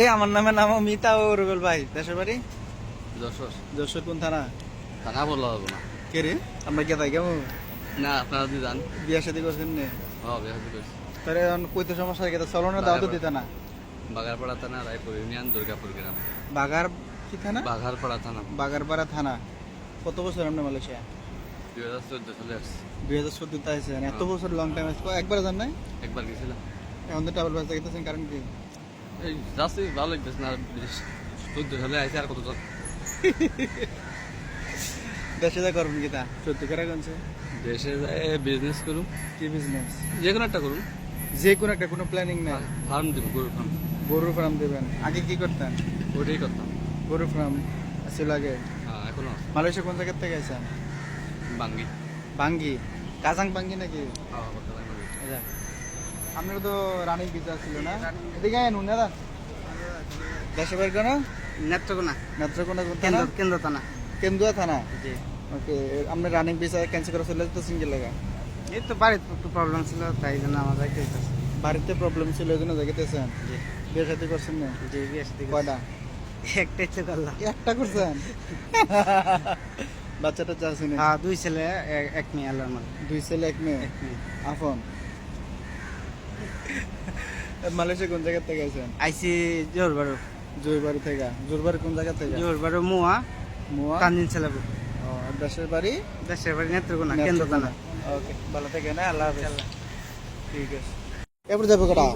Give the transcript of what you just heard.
এই আমার নাম মিতা ও রুবেল ভাই। দেশের বাড়ি যশোর। যশোর কোন থানা? থানা বলা হবে না। কে রে আমরা কে থাকি কেমন? না আপনারা যদি জান। বিয়া শাদী করছেন নে? হ্যাঁ বিয়ে করছি। তাহলে কইতে সমস্যা কি? চলো না, দাও তো দিতে না। বাগারপাড়া থানা, রায়পুর ইউনিয়ন, দুর্গাপুর গ্রাম। বাগার কি থানা? বাঘারপাড়া থানা। বাগারপাড়া থানা। কত বছর আপনি মালয়েশিয়া? 2014 সালে আসছি। 2014 তে আইছেন? এত বছর লং টাইম আছে, একবার যান নাই? একবার গেছিলাম। এখন তো ডাবল বাস গেতেছেন, কারণ কি? এই যাচ্ছি ভালো লাগতেছে না। 14 সালে আইসি আর কত জন। দেশে যা করবেন কি তা? সত্যি করে কোনছে? দেশে যায় বিজনেস করুন। কি বিজনেস? যে কোনো একটা করুন। যে কোনো একটা, কোনো প্ল্যানিং নাই? ফার্ম দিব, গরুর ফার্ম। গরুর ফার্ম দেবেন? আগে কি করতেন? ওটাই করতাম। গরুর ফার্ম ছিল আগে? হ্যাঁ এখনো আছে। মালয়েশিয়া কোন জায়গা থেকে আইছেন? বাঙ্গি। বাঙ্গি? কাজাং বাঙ্গি নাকি? হ্যাঁ বর্তমানে বাঙ্গি। আচ্ছা, আপনার তো রানিং ভিসা ছিল না? এদিকে আয় নুন দাদা। দেশে বাড়ি কেন? নেত্রকোনা। নেত্রকোনা কোন থানা? কেন্দ্র থানা। কেন্দুয়া থানা? জি। ওকে, আপনার রানিং ভিসা ক্যান্সেল করা চলে তো সিঙ্গেল লাগা? এই তো বাড়িতে একটু প্রবলেম ছিল, তাই জন্য আমার যাইতে হইতেছে। বাড়িতে প্রবলেম ছিল, এই জন্য জায়গাতেছেন? জি। বিয়ে সাথে করছেন না? জি, বিয়ে শাদী করছি। কয়টা? একটাই তো করলাম। একটা করছেন? বাচ্চাটা চাচ্ছেন? হ্যাঁ, 2 ছেলে, এক মেয়ে আল্লাহর মাল। 2 ছেলে 1 মেয়ে? এক মেয়ে। আপন? মালয়েশিয়া কোন জায়গা থেকে আইছেন? আইসি জোরবাড়ু। জোরবাড়ি থেকে? জোরবাড়ি কোন জায়গা থেকে? জোরবাড়ু মুয়া, মুয়া? তানজিন ছেলেপুর। ও, আর দেশের বাড়ি? দেশের বাড়ি নেত্রকোনা, কেন্দ্র থানা। ওকে, ভালো থেকে না, আল্লাহ হাফেজ। ঠিক আছে। এবার যাবো কটা?